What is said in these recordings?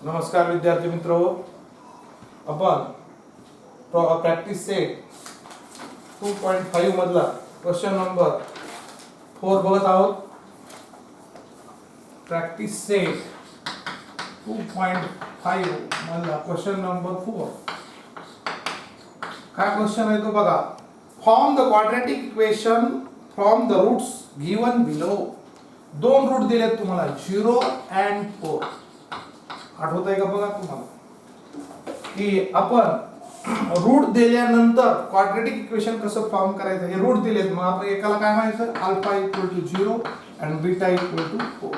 नमस्कार विद्यार्थी मित्रो, आपण प्रॅक्टिस सेट 2.5 मधला क्वेश्चन नंबर 4 बघत आहोत. प्रॅक्टिस सेट 2.5 मधला क्वेश्चन नंबर 4. काय क्वेश्चन आहे तो बघा. Form the quadratic equation from the roots given below. दोन रूट दिलेत तुम्हाला 0 and 4. आठवत आहे का बघा तुम्हाला की आपण रूट दिल्यानंतर क्वाड्रॅटिक इक्वेशन कसं फॉर्म करायचं. हे रूट दिलेत, मग आपण एकाला काय म्हणायचं, alpha equal to 0 and beta equal to 4.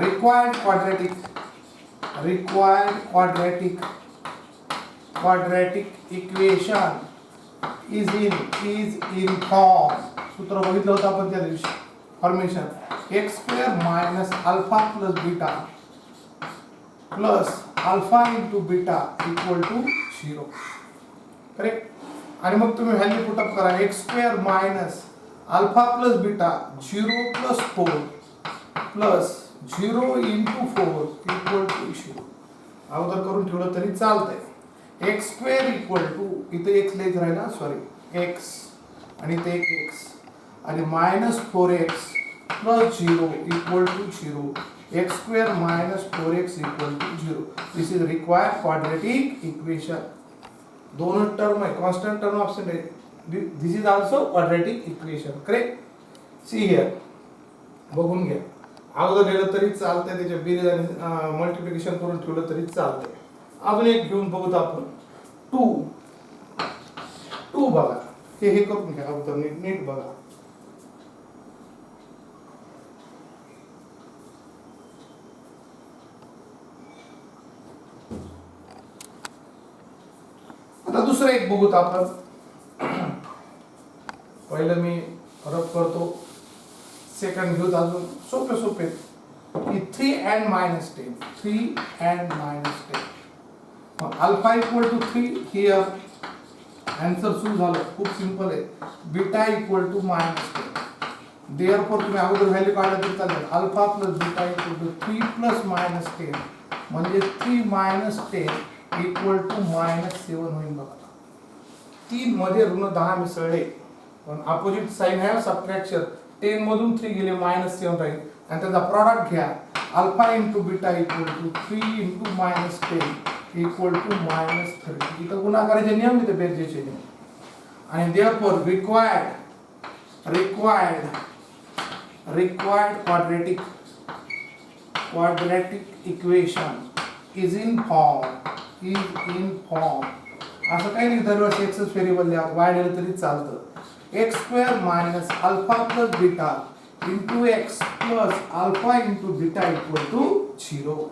Required quadratic equation is in form. सूत्र बघितलं होतं आपण त्या दिवशी. Formation x² minus alpha plus beta plus alpha into beta equal to 0. Correct. आणि मग तुम्ही व्हॅल्यू पुट अप करा. x² minus alpha plus beta 0 plus 4 plus 0 into 4 equal to 0. अगोदर करून ठेवलं तरी चालतंय. x² इक्वल टू, इथे x लिहायचं राहिला, सॉरी, x आणि इथे x आणि minus 4x plus 0 equal to 0. x² minus 4x equal to 0. This is required quadratic equation. दोनों टर्म है, constant term absent है. This is also quadratic equation. Correct? See here. बघून घ्या. अगोदर लिहिलं तरी चालतंय, त्याच्या बेरीज आणि मल्टिप्लिकेशन करून ठेवलं तरी चालतंय. अजून एक घेऊन बघूत आपण. 2 बघा. हे करून घ्या अगोदर नीट बघा. आता दुसरं एक बघूत आपण. पहिलं मी रफ करतो, सेकंड घेऊत. अजून सोपे की 3 and minus 10. 3 and minus 10. मग alpha equal to 3 here. Answer सुरू झालं. खूप सिंपल आहे. Beta equal to minus 10. Therefore तुम्ही अगोदर व्हॅल्यू काढलं तरी चालेल. Alpha plus beta equal to 3 plus minus 10 म्हणजे 3 मायनस 10 इक्वल टू मायनस 7 होईल बघा. 3 मध्ये ऋण 10 मिसळले, पण अपोजिट साइन आहे सबट्रॅक्शन. 10 मधून 3 गेले, मायनस 7 राहील. आणि त्याचा प्रॉडक्ट घ्या. Alpha into beta equal to 3 into minus 10 equal to minus 30. इथं गुणाकाराचे नियम, इथे बेरजेचे नियम. आणि therefore required quadratic equation is in form. असं काही नाही, दरवर्षी एक्सच व्हेरिएबल लिहा, वाय लिहिलं तरी चालतं. x² minus alpha plus beta into x plus alpha into beta equal to 0.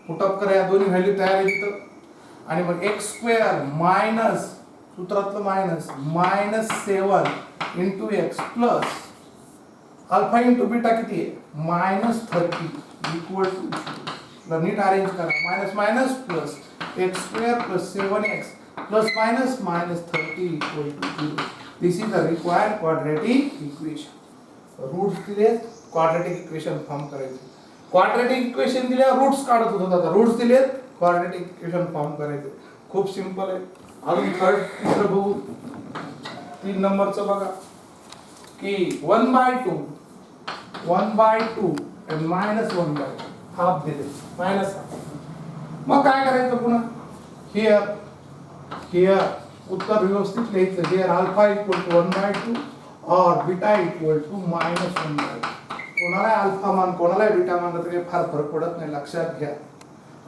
Put up करा. या दोन्ही व्हॅल्यू तयार आहे तिथं. आणि मग x² मायनस, सूत्रातलं minus 7 into x plus alpha into beta किती आहे, मायनस 30 इक्वल टू 0. नीट अरेंज करा. Minus minus plus x² plus 7x plus minus 30 equal to 0. This is the required quadratic equation. Roots दिले, क्वाड्रॅटिक इक्वेशन फॉर्म करायचे. Quadratic equation दिले, roots काढत होतो. आता रूट्स दिले, क्वाड्रॅटिक इक्वेशन फॉर्म करायचे. खूप सिंपल आहे. अजून तिसरं बघू. 3 नंबरचं बघा की 1/2 and minus 1/2 हाफ दिले, मायनस हाफ. मग काय करायचं पुन्हा. हियर उत्तर व्यवस्थित लिहायचं. हियर अल्फा इक्वल टू 1/2 और बीटा इक्वल टू मायनस 1/2. कोणाला अल्फा मान कोणाला बीटा मानलं तरी फार फरक पडत नाही, लक्षात घ्या.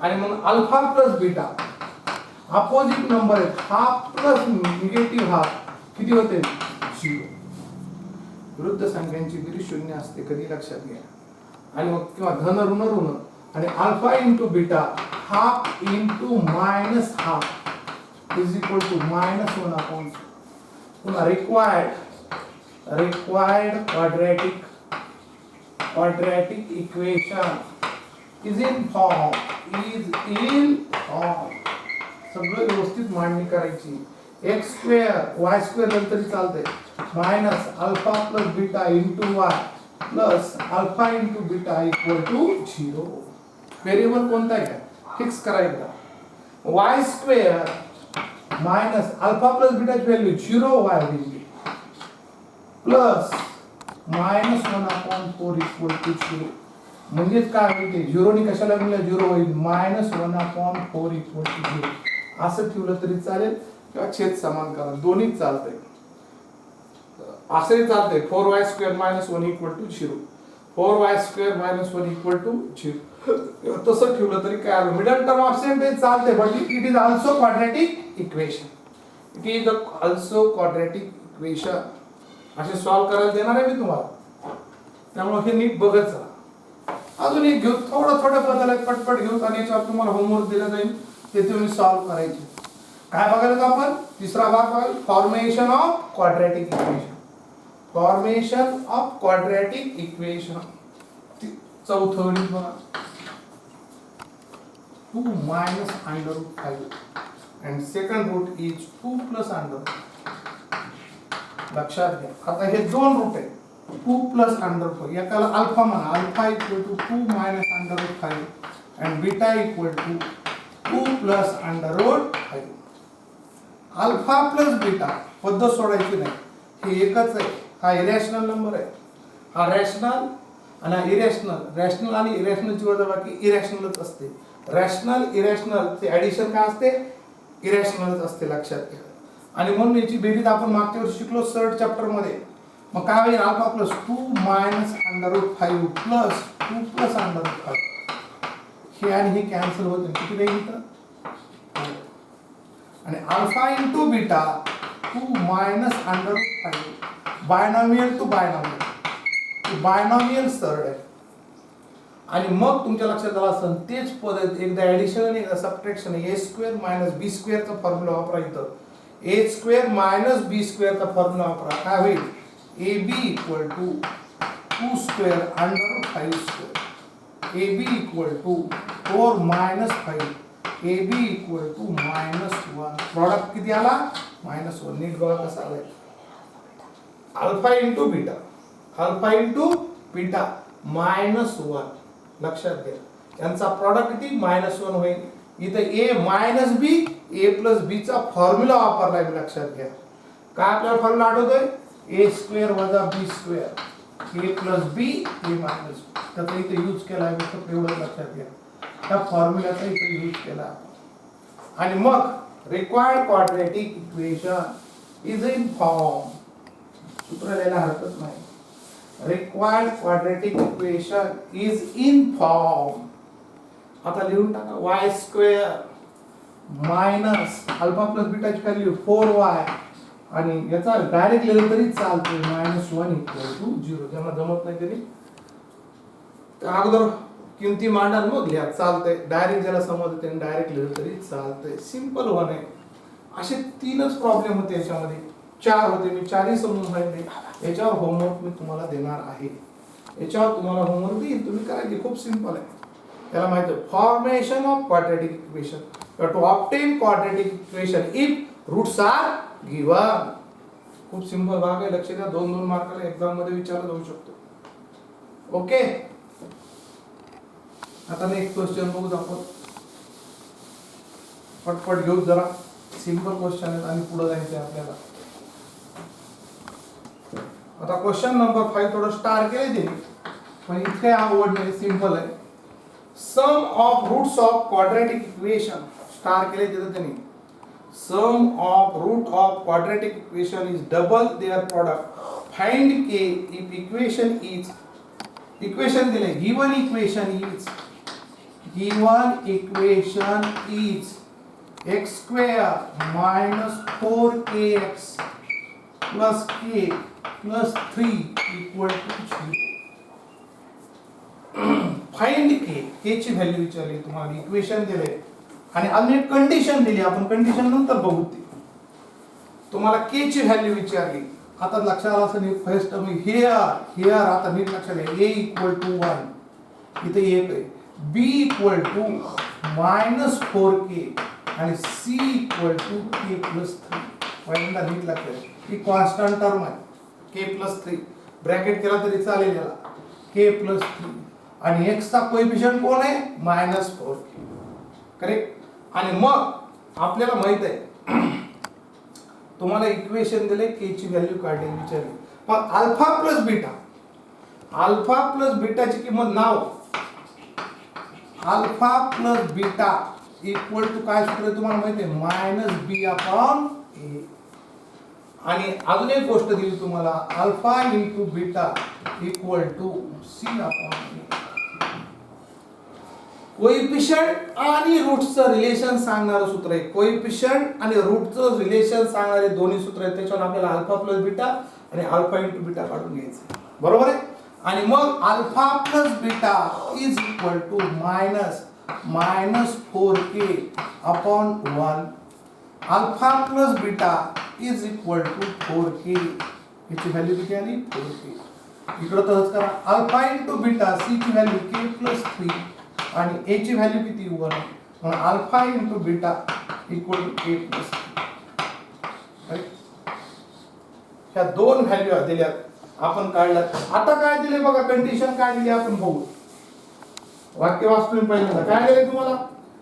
आणि मग alpha plus beta opposite number आहे. हाफ प्लस निगेटिव्ह हाफ किती होते, 0. विरुद्ध संख्यांची बेरीज 0 असते, कधी लक्षात घ्या. आणि मग किंवा धन ऋण आणि alpha into beta half into minus half is equal to minus 1 upon. पुन्हा required quadratic equation is in form. सगळं व्यवस्थित मांडणी करायची. x² y² नंतर चालतंय. Minus alpha plus beta into y plus alpha into beta equal to 0. Variable कोणता घ्या, fix करा एकदा. Y square minus alpha plus बीटाची व्हॅल्यू 0y होईल प्लस -1/4 इक्वल टू 0. म्हणजेच काय होईल ते 0 ने कशाला गुणलं 0 होईल -1/4 इक्वल टू 0. असं ठेवलं तरी चालेल किंवा छेद समान करा, दोन्ही चालतंय. असंही चालतंय 4y² - 1 equal to 0. 4y² - 1 equal to 0. तसं ठेवलं तरी काय आलं. मिडल टर्म ऑप्शन ते चालते, but it is also quadratic equation. It is also quadratic equation. असे सॉल्व्ह करायला देणार आहे मी तुम्हाला, त्यामुळे हे नीट बघत चला. अजून एक घेऊ, थोडं बदल आहे, पटपट घेऊ आणि याच्यावर तुम्हाला होमवर्क दिला जाईल, ते तुम्ही सॉल्व्ह करायचे. काय बघायला आपण तिसरा भाग बघाल, formation of quadratic equation. Formation of quadratic equation. चौथं गणित बघा, 2 minus √5 and second root is 2 plus √5. लक्षात घ्या, आता हे दोन रूट आहेत, 2 plus √5. एकाला अल्फा म्हणा, alpha equal to 2 minus √5 and beta equal to 2 plus √5. Alpha plus beta पद्धत सोडायची नाही, हे एकच आहे. हा इरॅशनल नंबर आहे, हा रॅशनल आणि इरॅशनल. रॅशनल आणि इरॅशनलची वजाबाकी इरॅशनलच असते. रॅशनल इरॅशनल चे ऍडिशन काय असते, इरॅशनलच असते, लक्षात घ्या. आणि म्हणून याची बेरीज आपण मागच्या वर्षी शिकलो 3rd चॅप्टर मध्ये. मग काय होईल, alpha plus 2 minus √5 plus 2 plus √5. हे आणि हे कॅन्सल होते, किती राहील इथं, आणि alpha into beta 2 minus √5. Binomial to binomial, binomial सरळ आहे. आणि मग तुमच्या लक्षात आलं असेल तेच पद्धत, एकदा ऍडिशन आणि एकदा सबट्रॅक्शन. a² - b² चा फॉर्म्युला वापरा. इथं a² - b² चा फॉर्म्युला वापरा. काय होईल, ab equal to 2² √5². ab equal to 4 - 5. ab equal to -1. Product किती आला, -1. नीट बघा कसा आलाय, alpha into beta, alpha into beta -1. लक्षात घ्या, यांचा प्रॉडक्ट किती, -1 होईल. इथे a minus b, a plus b चा फॉर्म्युला वापरलाय, लक्षात घ्या. काय आपल्याला फॉर्म्युला आठवतोय, a² - b², a plus b, a minus b. त्याचा इथे यूज केलाय, फक्त एवढं लक्षात घ्या, त्या फॉर्म्युलाचा इथे यूज केला. आणि मग required quadratic equation is in form. सूत्र लिहायला हरकत नाही. Required quadratic equation is in form. आता लिहून टाका, y² मायनस अल्फा प्लस बीटाची व्हॅल्यू 4y, आणि याचा डायरेक्ट लिहिलं तरी चालते, -1 इक्वल टू 0. ज्यांना जमत नाही तरी अगोदर किमती मांडा मग लिहा, चालतंय. डायरेक्ट ज्याला समजतं त्यांनी डायरेक्ट लिहिलं तरी चालतंय. सिंपल वन आहे. असे 3च प्रॉब्लेम होते याच्यामध्ये, 4 होते, मी 4ही समजून सांगितले. याच्यावर होमवर्क मी तुम्हाला देणार आहे, याच्यावर तुम्हाला होमवर्क देईल, तुम्ही करायचे. खूप सिंपल आहे. त्याला माहिती आहे, formation of quadratic equation, to obtain quadratic equation if roots are given. खूप सिंपल भाग आहे, लक्ष द्या. 2-2 मार्काला एक्झाम मध्ये विचारला जाऊ शकतो. ओके, आता नेक्स्ट क्वेश्चन बघू आपण. पटपट घेऊ, जरा सिंपल क्वेश्चन आहेत आणि पुढे जायचं आहे आपल्याला. आता क्वेश्चन नंबर 5 थोडं स्टार केले ते, पण इतके आवड नाही, सिंपल आहे. Sum of roots of quadratic equation, star केले तिथे त्यांनी. Sum of root of quadratic equation is double their product. Find k if equation is, equation दिले, given equation is x² minus 4kx plus k plus 3 equal to 0. Find k ची value विचारली तुम्हाला, equation दिले आणि अजून एक condition दिली. आपण कंडिशन नंतर बघू. ती तुम्हाला k ची व्हॅल्यू विचारली. आता लक्षात आलं असेल, फर्स्ट टर्म हिअर आता नीट लक्षात घ्या. a इक्वल टू 1 इथे 1 आहे, b इक्वल टू -4k आणि c equal to k plus 3. पहिल्यांदा नीट लक्षात घ्या, ही कॉन्स्टंट टर्म आहे, k प्लस 3. ब्रॅकेट केला तरी चालेल याला, k प्लस 3. आणि x चा कोएफिशिएंट कोण आहे, -4k. करेक्ट. आणि मग आपल्याला माहित आहे तुम्हाला इक्वेशन दिले के ची व्हॅल्यू काढली विचारली. मग alpha plus beta, alpha plus बीटाची किंमत नाव alpha plus beta equal to काय सूत्र आहे तुम्हाला माहिती आहे, मायनस बी अपॉन ए. आणि अजून एक गोष्ट दिली तुम्हाला, alpha into beta equal to C upon A. Coefficient आणि रूट्सचं रिलेशन सांगणारं सूत्र आहे. कोइफिशियंट आणि रूटचं रिलेशन सांगणारे दोन्ही सूत्र आहेत. त्याच्यावर आपल्याला अल्फा प्लस बीटा आणि अल्फा इंटू बीटा काढून घ्यायचं, बरोबर आहे. आणि मग alpha plus beta is equal to minus 4k upon 1. Alpha plus beta is equal to 4k. याची व्हॅल्यू किती आली, 4k. इकडं तसंच करा, अल्फा इंटू बीटा सी ची व्हॅल्यू k प्लस 3 आणि a ची व्हॅल्यू किती 1. म्हणून alpha into beta equal to k plus 3. ह्या दोन व्हॅल्यू दिल्या आपण काढल्यात. आता काय दिले बघा, कंडिशन काय दिली आपण बघू. वाक्य वाचतो मी पहिल्यांदा. काय दिले तुम्हाला,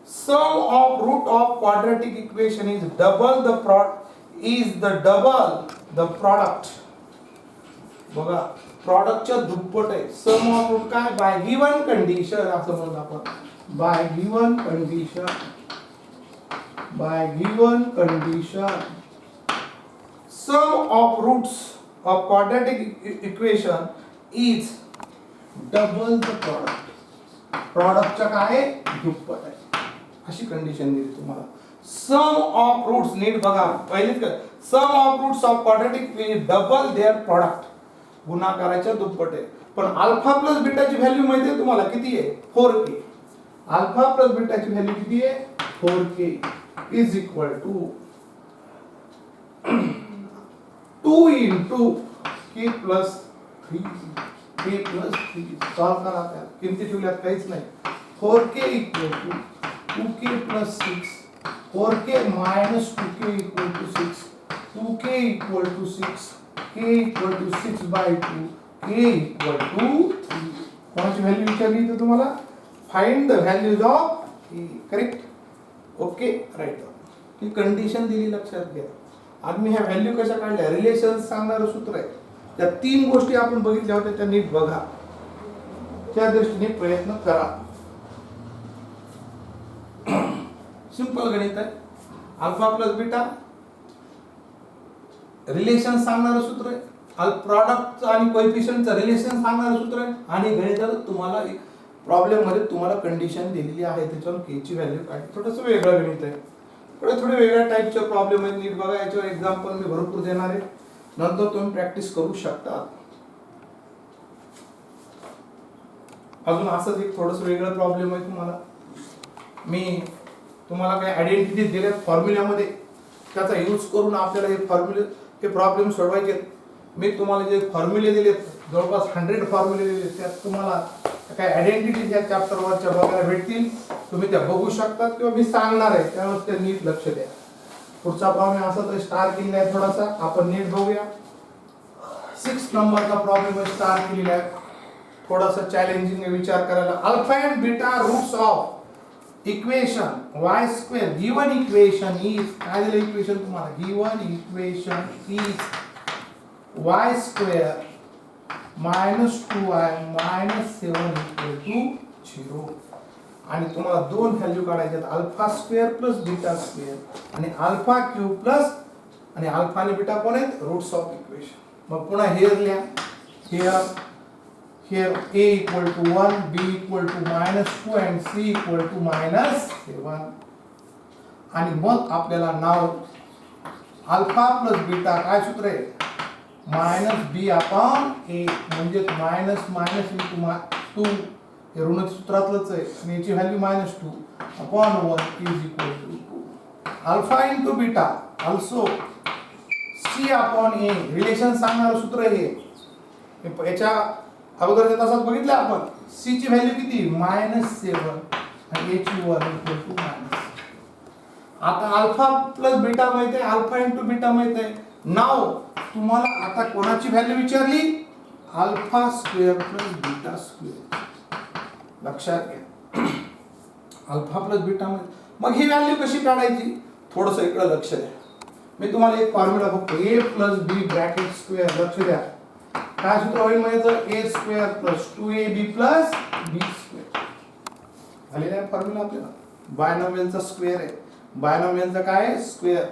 sum of root of quadratic equation is double the product. बघा प्रॉडक्टच्या दुप्पट आहे. सम ऑफ रूट काय, बाय गिवन कंडिशन असं म्हणतो आपण. By given condition sum of roots of quadratic equation is double the product. प्रॉडक्टच्या काय दुप्पट आहे, अशी कंडिशन दिली तुम्हाला. सम ऑफ रूट्स, नीट बघा पहिलेच काय, sum of roots of quadratic equation double their product, गुणाकाराच्या दुप्पट आहे. पण अल्फा प्लस बीटाची व्हॅल्यू माहिती आहे तुम्हाला किती आहे, 4k. अल्फा प्लस बीटाची व्हॅल्यू किती आहे, 4k is equal to 2 into k plus 3. Solve करा, त्या किमती ठेवल्यात काहीच नाही. 4k equal to 2k plus 6, 4k minus 2k equal to 6, 2k equal to 6, k equal to 6 by 2, k equal to 3. कोणाची व्हॅल्यू विचारली तर तुम्हाला, find the values of k. Correct, okay, right. ही कंडिशन दिली, लक्षात घ्या. आम्ही ह्या व्हॅल्यू कशा काढल्या, रिलेशन सांगणारं सूत्र आहे. त्या तीन गोष्टी आपण बघितल्या होत्या, त्या नीट बघा, त्या दृष्टीने प्रयत्न करा. सिंपल गणित आहे. अल्फा प्लस बीटा रिलेशन सांगणारं सूत्र आहे, प्रॉडक्टचं आणि कोएफिशियंटचं रिलेशन सांगणारं सूत्र आहे. आणि गणितात तुम्हाला प्रॉब्लेम मध्ये तुम्हाला कंडिशन दिलेली आहे, त्याच्यावर के ची व्हॅल्यू काढली. थोडंसं वेगळं गणित आहे, थोडे वेगळ्या टाईपचे प्रॉब्लेम आहेत. नीट बघा, याच्यावर एक्झाम्पल मी भरपूर देणार आहे, नंतर तुम्ही प्रॅक्टिस करू शकता. अजून असंच एक थोडंसं वेगळं प्रॉब्लेम आहे तुम्हाला. मी तुम्हाला काही आयडेंटिटी दिल्या फॉर्म्युल्यामध्ये, त्याचा यूज करून आपल्याला हे प्रॉब्लेम सोडवायचे. मी तुम्हाला जे फॉर्म्युले दिलेत, जवळपास 100 फॉर्म्युले दिले, त्यात तुम्हाला काही आयडेंटिटी या चॅप्टर वरच्या बघायला भेटतील. तुम्ही त्या बघू शकता किंवा मी सांगणार आहे, त्यावर ते नीट लक्ष द्या. पुढचा प्रॉब्लेम असा तर स्टार केलेला आहे थोडासा, आपण नीट बघूया. 6 नंबरचा प्रॉब्लेम स्टार केलेला आहे, थोडासा चॅलेंजिंग विचार करायला. Alpha and beta roots of equation y square, given equation is, काय दिलं इक्वेशन तुम्हाला, given equation is y square minus 2y minus 7 equal to 0. आणि तुम्हाला दोन व्हॅल्यू काढायचे आहेत, alpha square plus beta square आणि अल्फा क्यूब प्लस, आणि अल्फा आणि बीटा कोण आहेत, रूट्स ऑफ इक्वेशन. मग पुन्हा हेअर लिहा, here a equal to 1, b equal to -2 and c equal to -7. आणि मग आपल्याला नाव अल्फा प्लस बीटा काय सूत्र आहे, -b अपॉन a, म्हणजे मायनस मायनस इंटू 2, हे ऋण सूत्रातलंच आहे. आणि याची value -2 upon 1 is equal to 2. Alpha into beta also c upon a, relation सांगणारं सूत्र आहे हे. याच्या अगोदरच्या तासात बघितलं आपण, c ची व्हॅल्यू किती, -7 आणि a ची 1 इक्वल टू -. आता अल्फा प्लस बीटा माहिती आहे, अल्फा इंटू बीटा माहिती आहे. नाव तुम्हाला आता कोणाची व्हॅल्यू विचारली, alpha square plus beta square. लक्षात घ्या, अल्फा प्लस बीटा मध्ये मग ही व्हॅल्यू कशी काढायची, थोडंसं इकडे लक्ष द्या. मी तुम्हाला एक फॉर्म्युला बघतो, a plus B bracket square. लक्ष द्या काय सूत्र होईल माहिती, a square plus 2ab plus b square. आलेला आहे फॉर्म्युला आपल्याला. बायनॉमियलचा स्क्वेअर आहे, बायनॉमियलचा काय स्क्वेअर.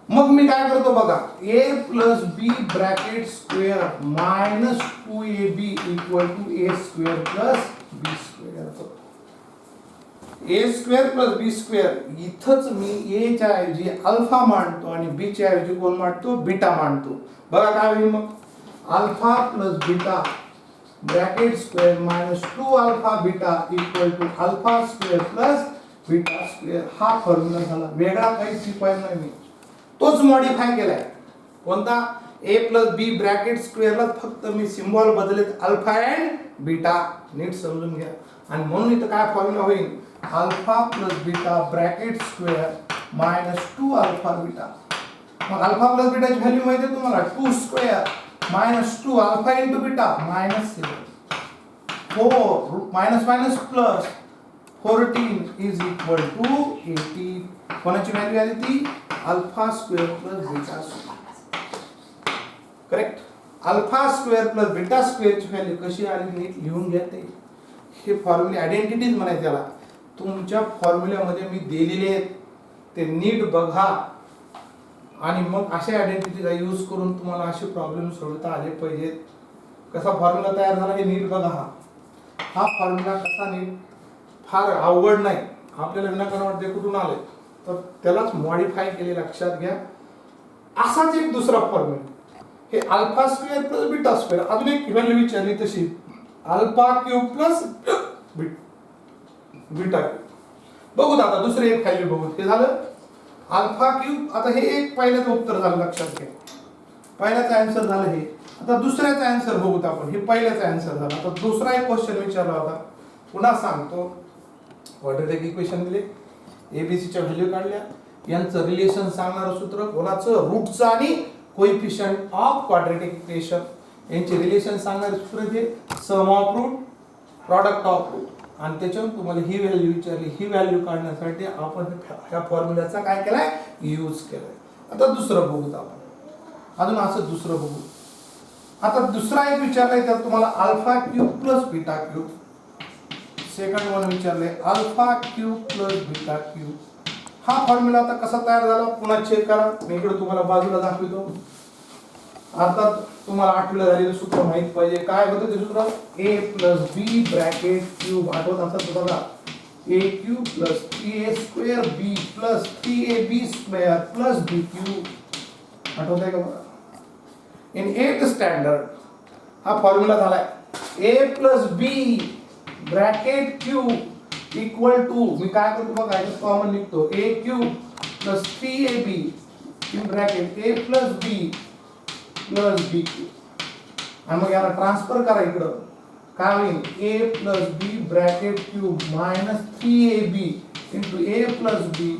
मग मी काय करतो बघा, a plus B bracket square minus 2ab equal to a square plus b square. a square plus b square, इथंच मी a च्या ऐवजी अल्फा मांडतो आणि b च्या ऐवजी कोण मांडतो, बीटा मांडतो. बघा काय होईल मग, alpha plus beta bracket square minus 2 alpha beta equal to alpha square plus beta square. हा फॉर्म्युला झाला, वेगळा काहीच शिकवायला नाही मी, तोच मॉडिफाय केलाय. कोणता, a प्लस बी ब्रॅकेट स्क्वेअरला फक्त मी सिम्बॉल बदलत अल्फा अँड बीटा. नीट समजून घ्या. आणि म्हणून इथं काय फॉर्म्युला होईल, alpha plus beta bracket square minus 2 alpha beta. मग अल्फा प्लस बीटाची व्हॅल्यू माहिती आहे तुम्हाला, 2 square minus 2 alpha into beta minus 7. 4 minus minus plus 14 is equal to 80. कोणाची व्हॅल्यू आली ती, alpha square plus beta square. Correct. Alpha square plus beta स्क्वेअरची value कशी आली नीट लिहून घ्या. ते हे फॉर्म्युले आयडेंटिटीज म्हणायचे त्याला. तुमच्या फॉर्म्युल्यामध्ये मी दिलेले आहेत ते नीट बघा आणि मग अशा आयडेंटिटीचा यूज करून तुम्हाला असे प्रॉब्लेम सोडवता आले पाहिजेत. कसा फॉर्म्युला तयार झाला हे नीट बघा. हा फॉर्म्युला कसा नीट, फार अवघड नाही. आपल्याला विनाकारण वाटते कुठून आले, तर त्यालाच मॉडिफाय केले, लक्षात घ्या. असाच एक दुसरा फॉर्म्युला, हे alpha square plus beta square. अजून एक व्हॅल्यू विचारली तशी, alpha cube plus beta cube. बघू आता दुसरे एक व्हॅल्यू बघू. हे झालं अल्फा क्यूब. आता हे एक पहिल्याचं उत्तर झालं, लक्षात घ्या. पहिल्याचं आन्सर झालं हे. आता दुसऱ्याचा आन्सर बघूत आपण. हे पहिल्याचा आन्सर झाला. आता दुसरा एक क्वेश्चन विचारला होता, पुन्हा सांगतो. क्वाड्रॅटिक इक्वेशन दिले, एबीसीच्या व्हॅल्यू काढल्या, यांचं रिलेशन सांगणारं सूत्र कोणाचं, रूटचं आणि कोएफिशियंट ऑफ क्वाड्रॅटिक इक्वेशन. यांचे रिलेशन सांगणारे सूत्र जे sum of root, product of root. आणि त्याच्यावर तुम्हाला ही व्हॅल्यू विचारली, ही व्हॅल्यू काढण्यासाठी आपण ह्या फॉर्म्युल्याचा काय केलाय, यूज केलाय. आता दुसरं बघूत आपण, अजून असं दुसरं बघू. आता दुसरा एक विचारलाय त्यात तुम्हाला alpha cube plus beta cube. Second one विचारले alpha cube plus beta cube. हा फॉर्म्युला आता कसा तयार झाला पुन्हा चेक करा. मी इकडे तुम्हाला बाजूला दाखवतो. आता तुम्हाला आठवलं झालेलं सूत्र माहित पाहिजे. काय होतं ते सूत्र, a plus B bracket cube. आठवत असं बघा, a cube plus 3a square b plus 3ab square plus b cube. आठवत आहे का बघा. इन 8th स्टँडर्ड हा फॉर्म्युला झालाय, a plus B bracket cube equal to, मी काय करतो बघा, इथे कॉमन लिखतो, a cube plus 3ab in bracket a plus b plus b cube. आणि मग याला ट्रान्सफर करा इकडं. काय होईल, a plus B bracket cube minus 3ab into a plus b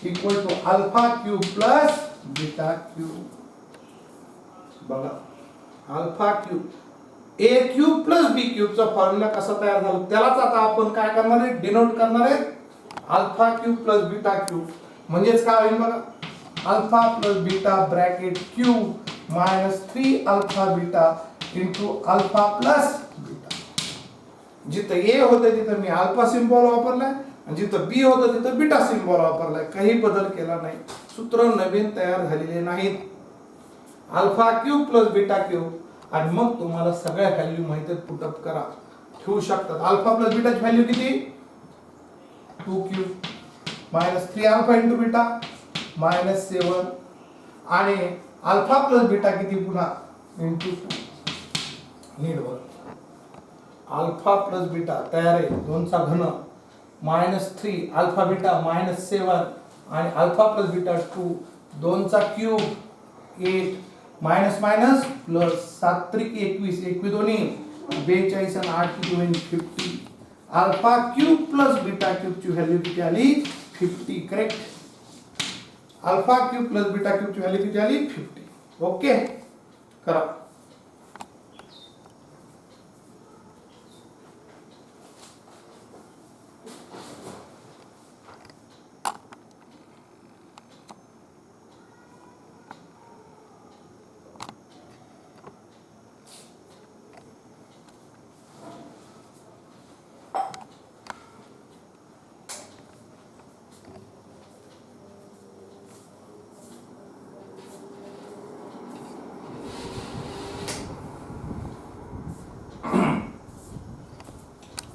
equal to alpha cube plus beta cube. बघा alpha cube, a cube plus b क्यूबचा formula कसा तयार झाला त्यालाच आता आपण काय करणार आहे, डिनोट करणार आहे alpha cube plus beta cube. म्हणजेच काय होईल बघा, alpha plus beta bracket cube minus 3 alpha beta into alpha plus beta. जिथं ए होतं तिथं मी अल्फा सिम्बॉल वापरलाय आणि जिथं बी होतं तिथं बीटा सिम्बॉल वापरलाय. काही बदल केला नाही. सूत्र नवीन तयार झालेले नाहीत. Alpha cube plus beta cube. आणि मग तुम्हाला सगळ्या व्हॅल्यू माहिती आहेत, पुटअप करा, ठेवू शकतात. अल्फा प्लस बीटाची व्हॅल्यू किती, 2 cube minus 3 alpha into beta minus 7 आणि अल्फा प्लस बीटा किती पुन्हा इंटू 2. नीट बघ, अल्फा प्लस बीटा तयार आहे, 2 चा घन मायनस 3 अल्फा बीटा मायनस 7 आणि अल्फा प्लस बीटा 2, 2 चा क्यूब 8 मायनस मायनस प्लस 7 त्रिक 21, 21 दोन्ही 42 आणि 8 किती होईल 50. Alpha cube plus beta cube ची व्हॅल्यू किती आली 50. Correct. Alpha cube plus beta cube ची व्हॅल्यू किती आली 50. ओके करा.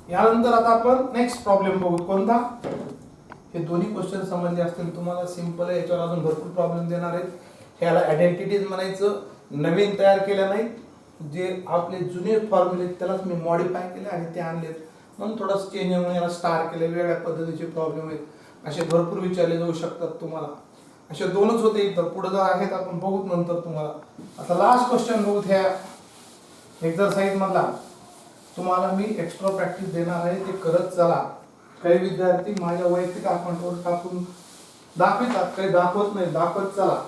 यानंतर आता आपण नेक्स्ट प्रॉब्लेम बघू. कोणता? हे दोन्ही क्वेश्चन समजले असतील तुम्हाला. सिंपल आहे, याच्यावर अजून भरपूर प्रॉब्लेम देणार आहेत. ह्याला आयडेंटिटीज म्हणायचं. नवीन तयार केल्या नाही, जे आपले जुने फॉर्म्युले त्यालाच मी मॉडिफाय केले आणि ते आणलेत, म्हणून थोडंसं चेंज म्हणून याला स्टार केले. वेगळ्या पद्धतीचे प्रॉब्लेम आहेत, असे भरपूर विचारले जाऊ शकतात तुम्हाला. असे दोनच होते, इथं पुढे जर आहेत आपण बघूत नंतर तुम्हाला. आता लास्ट क्वेश्चन बघूत. ह्या एक्सरसाइज मधला तुम्हाला मी एक्स्ट्रा प्रॅक्टिस देणार आहे, ते करत चला. काही विद्यार्थी माझ्या वैयक्तिक अकाउंटवर टाकून दाखवतात, काही दाखवत नाही. दाखवत चला.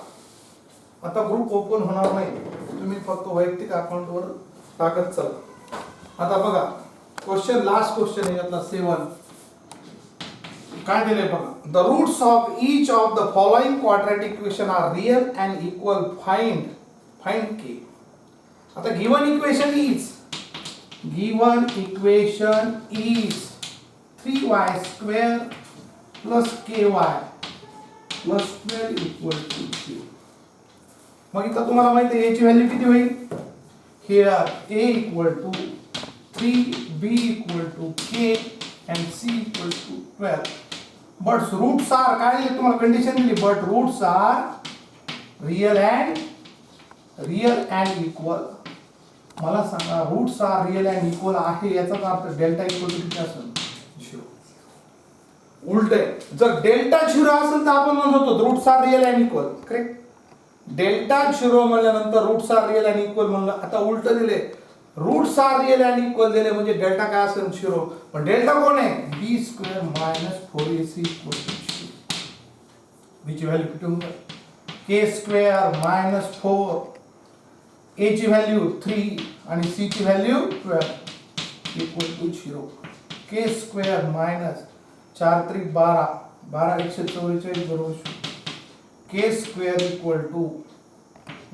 आता ग्रुप ओपन होणार नाही, तुम्ही फक्त वैयक्तिक अकाउंटवर टाकत चला. आता बघा क्वेश्चन, लास्ट क्वेश्चन आहे यातला 7. काय दिले बघा. The roots of each of the following quadratic equation are real and equal. Find k. आता given equation is 3y² plus ky plus 12 equal to 0. मग इथं तुम्हाला माहिती आहे याची व्हॅल्यू किती होईल. Here a equal to 3, b equal to k and c equal to 12. But roots are, काय दिले तुम्हाला कंडिशन दिली, but roots are real and equal. मला सांगा roots are real and equal आहे, याचा अर्थ डेल्टा इक्वल टू किती असेल? 0. उलट आहे, जर डेल्टा 0 असेल तर आपण म्हणत होतो roots are real and equal. Correct. Delta 0 म्हणल्यानंतर roots are real and equal म्हणलं. आता उलट दिले, roots are real and equal दिले म्हणजे डेल्टा काय असेल? 0. पण डेल्टा कोण आहे? b² - 4ac = 0. b ची व्हॅल्यू किती होईल? k² - 4, a ची व्हॅल्यू 3 आणि c ची व्हॅल्यू 12 = 0. k² - 4 × 3 = 12, 12 × 144 बरोबर 0. k² =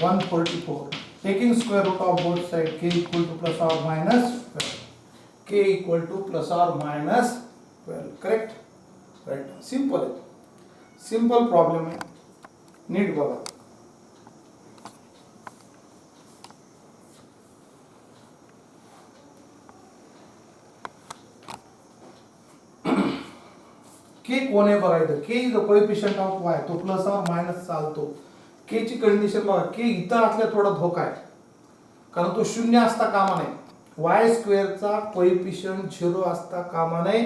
144. Taking square root of both sides, k = +or -12. k = +or -12. Correct? Right. Simple है. Simple problem है. नीट बघा. के कोण आहे बघायचं. K is the coefficient of y. तो प्लस और मायनस चालतो. के ची कंडिशन बघा. के इथं असल्या थोडा धोका आहे, कारण तो 0 असता कामा नये. y² चा कोएफिशिएंट 0 असता कामा नये,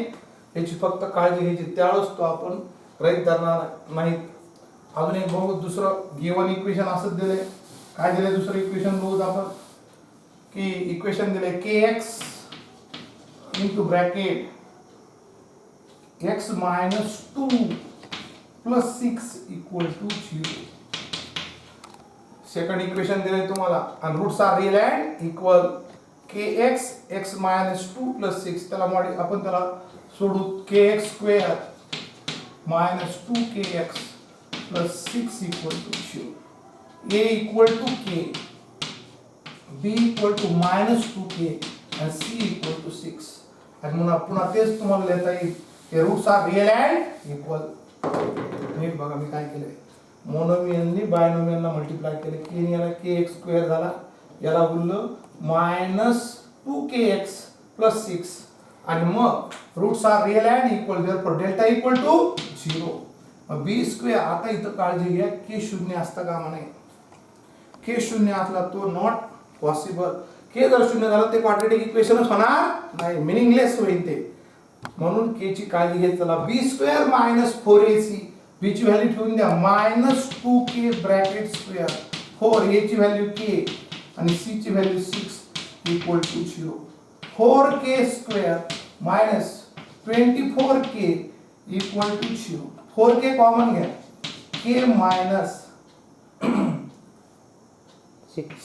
याची फक्त काळजी घ्यायची. त्यावेळेस तो आपण रहित धरणार नाही. अजून एक बघू. दुसरं गिवन इक्वेशन असंच दिले. काय दिले दुसरं इक्वेशन बघू आपण. की इक्वेशन दिले kx into bracket x - 2 plus 6 equal to 0. Second equation दिले तुम्हाला आणि roots are real and equal. kx x - 2 plus 6, त्याला आपण त्याला सोडू. kx² - 2kx plus 6 equal to 0. a equal to k, b equal to -2k and c equal to 6. आणि पुन्हा तेच तुम्हाला लिहिता येईल. हे roots are real and equal. नीट बघा मी काय केलंय. मोनोमियलनी बायनोमियलला मल्टिप्लाय केले. k याला kx² झाला, याला बोललो -2kx plus 6 आणि मग roots are real and equal. Therefore delta equal to 0. b². आता इथं काळजी घ्या, k 0 असता कामा नये. k 0 असला तो नॉट पॉसिबल. k जर 0 झाला ते क्वाड्रॅटिक इक्वेशनच होणार नाही, मिनिंगलेस होईल ते. म्हणून k ची काळजी घ्यायची. चला b² - 4ac. b ची व्हॅल्यू ठेवून द्या -2k ब्रॅकेट स्क्वेअर 4. a ची व्हॅल्यू k आणि c ची value 6 = 0. 4k² - 24k = 0. 4k common घ्या. k -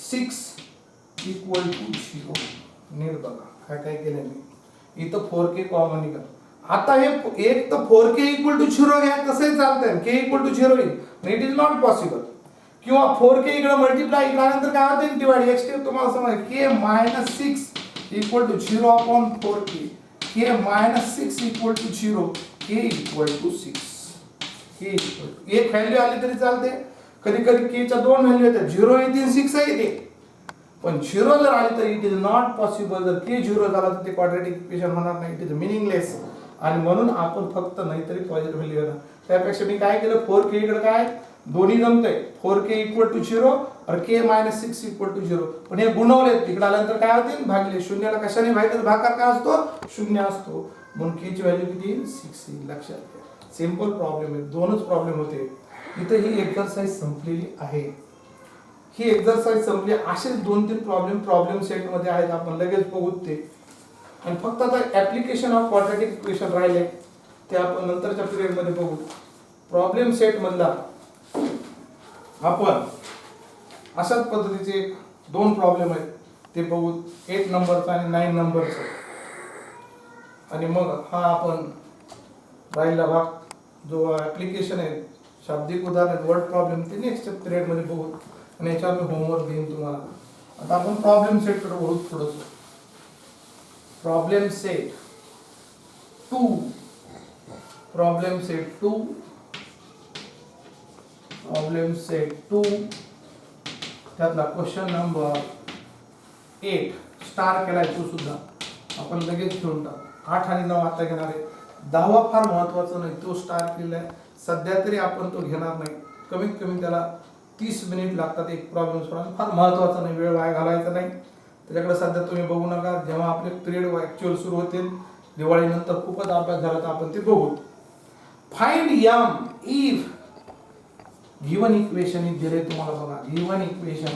6 = 0. नीट बघा काय काय केलं मी. इथं 4k कॉमन निघाल. आता हे एक तर 4k = 0 घ्या, तसंही चालतंय. k = 0 येईल, इट इज नॉट पॉसिबल. किंवा 4k इकडे मल्टिप्लाय केल्यानंतर काय होते? डिवाइड. एक स्टेप तुम्हाला समज. k - 6 = 0 upon 4k. k - 6 = 0. k = 6. एक व्हॅल्यू आली तरी चालते. कधी कधी k च्या दोन व्हॅल्यू येतात, 0 येते 6 येते. पण 0 जर आली तर इट इज नॉट पॉसिबल. जर के 0 झाला तर ते क्वाड्रॅटिक इक्वेशन होणार नाही, इट इज मिनिंगलेस. आणि म्हणून आपण फक्त नाहीतरी पॉझिटिव्ह व्हॅल्यू घेणार. त्यापेक्षा मी काय केलं, 4k इकडे काय दोन्ही जमतंय, 4k इक्वल टू 0 और k मायनस 6 इक्वल टू 0. पण हे गुणवलेत, इकडे आल्यानंतर काय होतील, भागले. शून्याला कशाने भागायचं, भागाकार काय असतो, शून्य असतो. म्हणून k ची व्हॅल्यू किती येईल, 6 येईल. लक्षात घ्या, सिंपल प्रॉब्लेम आहे, दोनच प्रॉब्लेम होते. इथे ही एक्सरसाइज संपलेली आहे. ही एक्सरसाइज संपली. असेच 2-3 प्रॉब्लेम सेट मध्ये आहेत, आपण लगेच बघू ते. आणि फक्त आता ऍप्लिकेशन ऑफ क्वाड्रॅटिक इक्वेशन राहिले, ते आपण नंतरच्या पिरियड मध्ये बघू. प्रॉब्लेम सेट मधला आपण अशाच पद्धतीचे 2 प्रॉब्लेम आहेत, ते बघू. 8 नंबरचा आणि 9 नंबरचा. आणि मग हा आपण राहिला भाग जो ऍप्लिकेशन आहे, शाब्दिक उदाहरण, वर्ड प्रॉब्लेम, ते नेक्स्ट पिरियड मध्ये बघू. आणि याच्यावर मी होमवर्क देईन तुम्हाला. आता आपण प्रॉब्लेम सेट कडे बघू थोडंसं. Problem set 2, problem set 2, problem set 2 त्यातला क्वेश्चन नंबर 8 स्टार केलाय तो सुद्धा आपण लगेच घेऊन टाकू. 8 आणि 9 आता घेणार आहे. 10वा फार महत्वाचा नाही, तो स्टार केलाय सध्या तरी आपण तो घेणार नाही. कमीत कमी त्याला 30 मिनिट लागतात एक प्रॉब्लेम सोडवायला. फार महत्वाचा नाही, वेळ वाया घालायचा नाही त्याच्याकडे सध्या तुम्ही बघू नका. जेव्हा आपले पिरियड ऍक्च्युअल सुरू होतील दिवाळीनंतर, खूपच अभ्यास झाला तर आपण ते बघू. Find m if given equation is दिले तुम्हाला बघा. given equation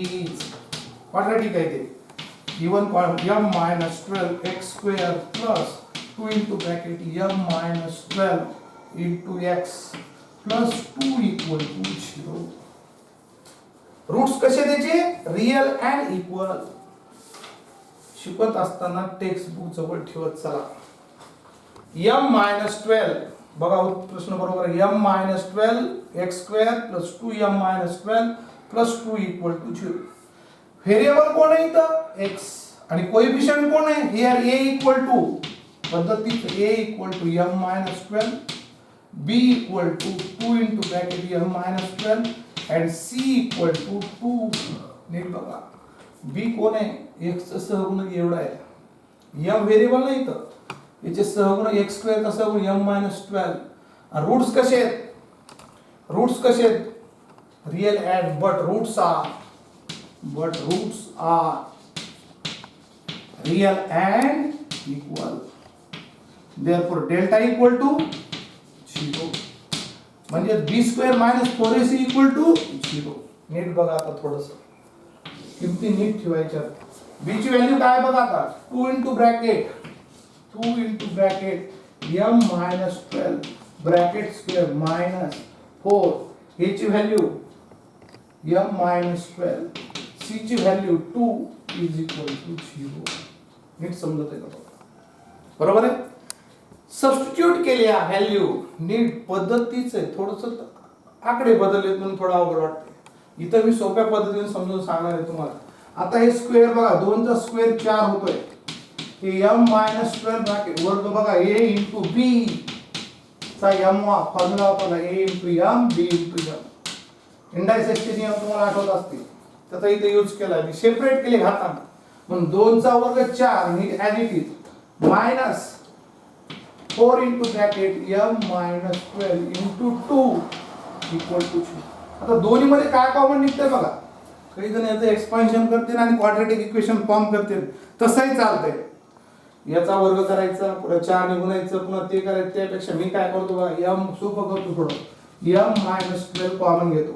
is quadratic आहे ते. given m minus 12 x square plus 2 into bracket m minus 12 into x plus 2 equal to 0. Roots कसे द्यायचे, रियल अँड इक्वल. शिकवत असताना टेक्स्ट बुक जवळ ठेवत चला. m minus 12 बघा प्रश्न बरोबर आहे. m minus 12 x square plus 2m minus 12 plus 2 equal to 0. Variable कोण आहे इथं, x. आणि कोएफिशिएंट कोण आहे, हियर a equal to पद्धतीत a equal to m minus 12, b equal to 2 into bracket m minus 12 and c equal to 2. नीट बघा, b कोण आहे, x चा सहगुणक एवढा आहे. m व्हेरिएबल नाही इथं, याचे सहगुणक x स्क्वेअर चा सहगुणक m minus 12. रूट्स कसे आहेत, real and but roots are real and equal. therefore delta equal to 0. म्हणजे b square minus 4ac equal to 0. नीट बघा आता थोडस, किमती नीट ठेवायच्या. b ची व्हॅल्यू काय बघा आता, 2 into bracket m minus 12 bracket square minus 4. a ची व्हॅल्यू m minus 12, c ची व्हॅल्यू 2 is equal to 0. नीट समजत आहे का, बरोबर आहे. सबस्टिट्यूट केल्या व्हॅल्यू, नीट पद्धतीच आहे. थोडस आकडे बदलले म्हणून थोडा अवघड वाटते. इथं मी सोप्या पद्धतीने समजून सांगणार आहे तुम्हाला. आता हे स्क्वेअर बघा, 2 चा स्क्वेअर 4 होतोय. हे m minus 12 ब्रॅकेट वर्ग बघा, a into b चा m फॉर्म्युला वापरला, a into m b into m. इंडायसेसचे नियम तुम्हाला आठवत असतील, त्याचा इथे यूज केला. मी सेपरेट केले घातांक म्हणून 2 चा वर्ग 4 नीट as it is minus 4 into bracket m minus 12 into 2 equal to 2. आता दोन्ही मध्ये काय कॉमन निघतंय बघा. काही जण याचं एक्सपान्शन करतील आणि क्वाड्रॅटिक इक्वेशन फॉर्म करतील, तसंही चालतंय. याचा वर्ग करायचा, पुढे 4 ने गुणायचं, पुन्हा ते करायचं. त्यापेक्षा मी काय करतो बघा, m सोपं करतो थोडं. m minus 12 कॉमन घेतो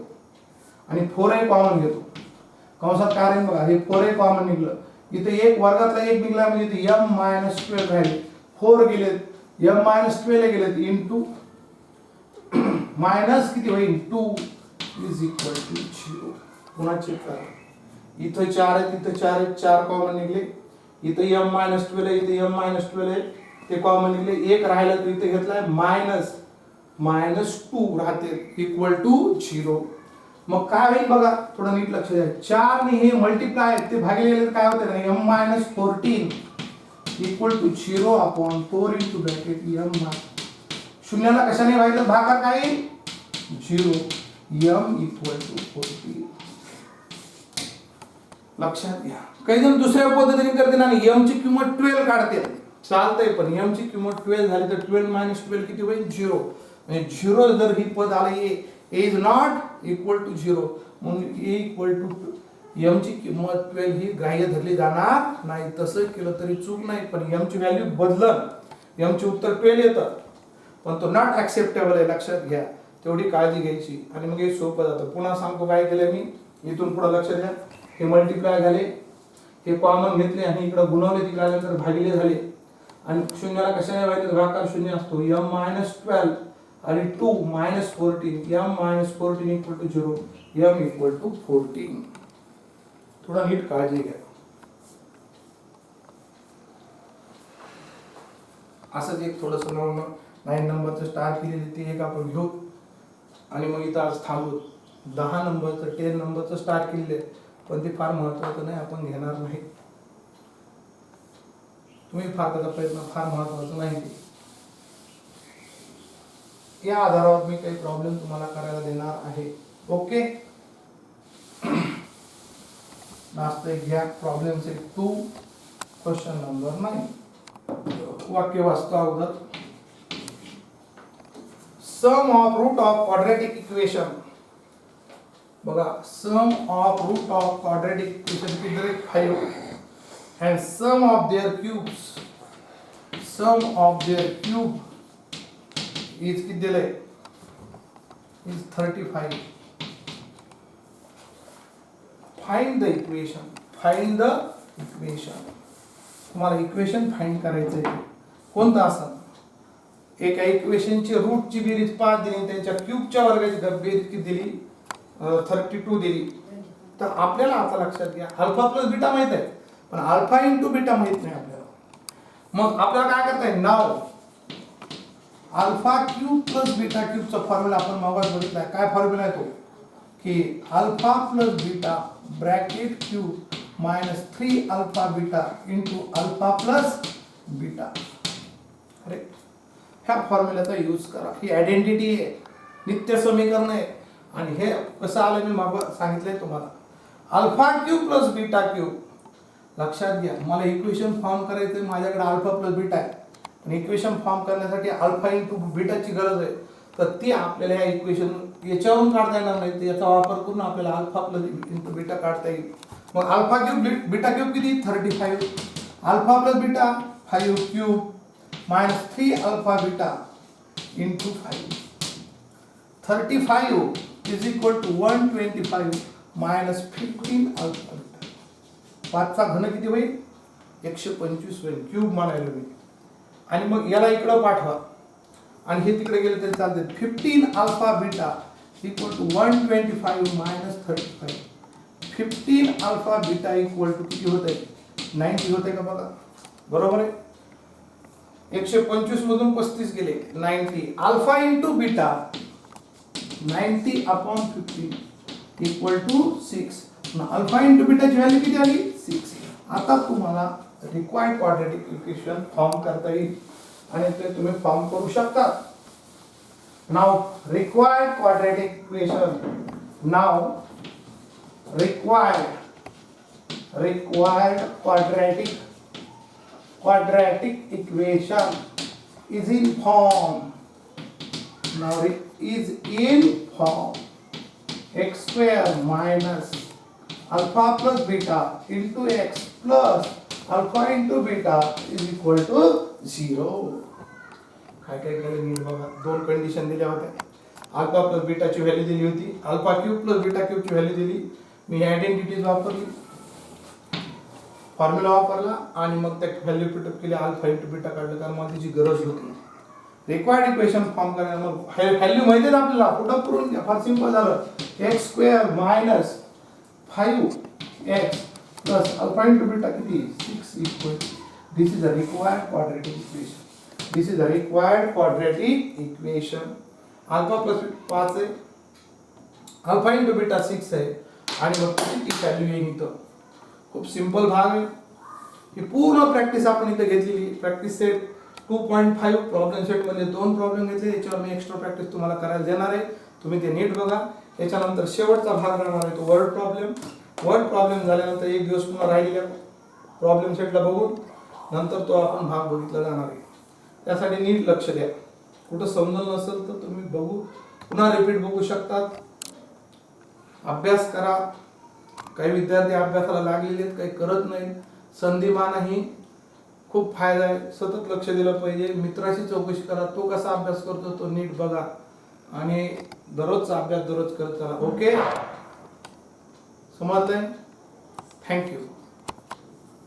आणि 4 कॉमन घेतो. कंसात कारण बघा, हे 4 कॉमन निघलं. इथे एक वर्गातला एक निघला म्हणजे इथे m minus 12 राहिले. 4 गेलेत, m minus 12 गेलेत इनटू मायनस किती होईल, 2 is equal to 0. पुन्हा चेक करा. इथे 4 आहे, तिथे 4 आहे, 4 कॉमन निघले. इथे m minus 12 आहे, इथे m minus 12 आहे, ते कॉमन निघले. एक राहिला तर इथे घेतलाय मायनस 2 राहते इक्वल टू 0. मग काय होईल बघा, थोडं नीट लक्ष द्या. 4 ने हे मल्टिप्लाय ते भागले गेले काय होते ना, m minus 14 equal to 0 upon 4 into bracket m. शून्याला कशाने भागलं, भागाकार काय 0, m equal to 14. लक्षात घ्या. काही जण दुसऱ्या पद्धतीने करते आणि m ची किंमत 12 काढते. चालतंय, पण m ची किंमत 12 झाली तर 12 मायनस 12 किती होईल? 0. म्हणजे 0 जर ही पद आली इज नॉट इक्वल टू 0 म्हणून a इक्वल टू m ची किंमत 12 ही ग्राह्य धरली जाणार नाही. तसं केलं तरी चूक नाही, पण m ची व्हॅल्यू बदलल. m चे उत्तर 12 येतं, पण तो नॉट ऍक्सेप्टेबल आहे. लक्षात घ्या, तेवढी काळजी घ्यायची. आणि मग हे सोपं जातं. पुन्हा सांगतो काय केलं मी. इथून पुढे लक्षात घ्या, हे मल्टिप्लाय झाले, हे कॉमन घेतले आणि इकडे गुणवले, तिकडे आल्यानंतर भागिले झाले. आणि शून्याला कशाने व्हायचं? भागाकार शून्य असतो. m मायनस 12 आणि 2 minus 14, m minus 14 equal to 0, m equal to 14. थोडा नीट काळजी घ्या. असंच एक थोडंसं 9 नंबरचं स्टार केलेली ते एक आपण घेऊ आणि मग इथं आज थांबू. 10 नंबरचं 10 नंबरचं स्टार केलेले, पण ते फार महत्वाचं नाही, आपण घेणार नाही. तुम्ही फार त्याचा प्रयत्न, फार महत्वाचं नाही ते. या आधारावर मी काही प्रॉब्लेम तुम्हाला करायला देणार आहे. ओके, नाश्ते घ्या. Problem set 2, question number 9. वाक्य वाचतो अगोदर. Sum of root of quadratic equation. बघा, sum of root of quadratic equation किती दिले? 5. and sum of their cubes is किती दिले? is 35. find the equation. तुम्हाला इक्वेशन फाइंड करायचं आहे. कोणतं असं? एका इक्वेशनची रूटची बेरीज 5 दिली, त्यांच्या क्यूबच्या वर्गाची बेरीज किती दिली? 32 दिली. तर आपल्याला आता लक्षात घ्या, अल्फा प्लस बीटा माहित आहे, पण अल्फा इंटू बीटा माहित नाही आपल्याला. मग आपल्याला काय करता येईल? नाव अल्फा क्यूब प्लस बीटा क्यूबचा फॉर्म्युला आपण मागास बघितलाय. काय फॉर्म्युला आहे तो? की alpha plus beta bracket cube minus 3 alpha beta into alpha plus beta. अरे, ह्या फॉर्म्युल्याचा यूज करा. ही आयडेंटिटी आहे, नित्य समीकरण आहे. आणि हे कसं आलं मी मागं सांगितलंय तुम्हाला. Alpha cube plus beta cube. लक्षात घ्या, मला इक्वेशन फॉर्म करायचं, माझ्याकडे अल्फा प्लस बीटा आहे, पण इक्वेशन फॉर्म करण्यासाठी अल्फा इंटू बीटाची गरज आहे. तर ती आपल्याला या इक्वेशन याच्यावरून काढता येणार नाही, याचा वापर करून आपल्याला अल्फा प्लस इंटू बीटा काढता येईल. मग अल्फा क्यूब बीटा क्यूब किती? 35. Alpha plus beta 5 cube minus 3 alpha beta into 5. 35 is equal to 125 minus 15 alpha beta. 5चा घन किती होईल? 125 होईल. क्यूब म्हणायला मी. आणि मग याला इकडं पाठवा आणि हे तिकडे गेले तरी चालते. 15 alpha beta equal to 125 minus 35. 15 alpha beta equal to किती होत आहे? 90 होत आहे का बघा. बरोबर आहे. 125 मधून 35 गेले 90. Alpha into beta 90 upon 15 equal to 6. Alpha into बीटाची व्हॅल्यू किती आली? 6. आता तुम्हाला रिक्वायर्ड क्वाड्रॅटिक इक्वेशन फॉर्म करता येईल आणि ते तुम्ही फॉर्म करू शकता. नाव required quadratic equation. Now required quadratic equation is in form. Now it is in form x square minus alpha plus beta into x plus alpha into beta is equal to 0. काय काय केलं नीट बघा. 2 condition दिल्या होत्या. Alpha plus बीटाची value दिली होती, alpha cube plus बीटा क्यूबची व्हॅल्यू दिली. मी आयडेंटिटीज वापरली, फॉर्म्युला वापरला आणि मग त्या व्हॅल्यू पुटअप केली. अल्फा इंटू बीटा काढलं, कारण मला त्याची गरज होती. रिक्वायर्ड इक्वेशन फॉर्म करायला मग व्हॅल्यू माहिती आहे आपल्याला, पुटअप करून घ्या. फार सिंपल झालं. X square minus 5x plus alpha into beta किती? 6 equal. This is a required quadratic equation. This is a required quadratic equation. Alpha plus 5 आहे, अल्फा इंटू बीटा 6 आहे आणि मग किती व्हॅल्यू येईल इथं. खूप सिंपल भाग आहे. ही पूर्ण प्रॅक्टिस आपण इथे घेतलेली. प्रॅक्टिस सेट 2.5 प्रॉब्लेम सेट मध्ये 2 प्रॉब्लेम घेतले. याच्यावर मी एक्स्ट्रा प्रॅक्टिस तुम्हाला करायला देणार आहे. तुम्ही ते नीट बघा. याच्यानंतर शेवटचा भाग राहणार आहे तो वर्ड प्रॉब्लेम. वर्ड प्रॉब्लेम झाल्यानंतर एक दिवस पुन्हा राहिलेल्या प्रॉब्लेम सेटला बघून नंतर तो आपण भाग बघितला जाणार आहे. त्यासाठी नीट लक्ष द्या. कुठं समजलं नसेल तर तुम्ही बघू पुन्हा रिपीट बघू शकतात. अभ्यास करा. काही विद्यार्थी अभ्यासाला लागलेले आहेत, काही करत नाहीत. संधीमान ही खूप फायदा आहे. सतत लक्ष दिलं पाहिजे. मित्राची चौकशी करा, तो कसा अभ्यास करतो तो नीट बघा आणि दररोजचा अभ्यास दररोज करत चला. ओके, समजलंय? थँक्यू.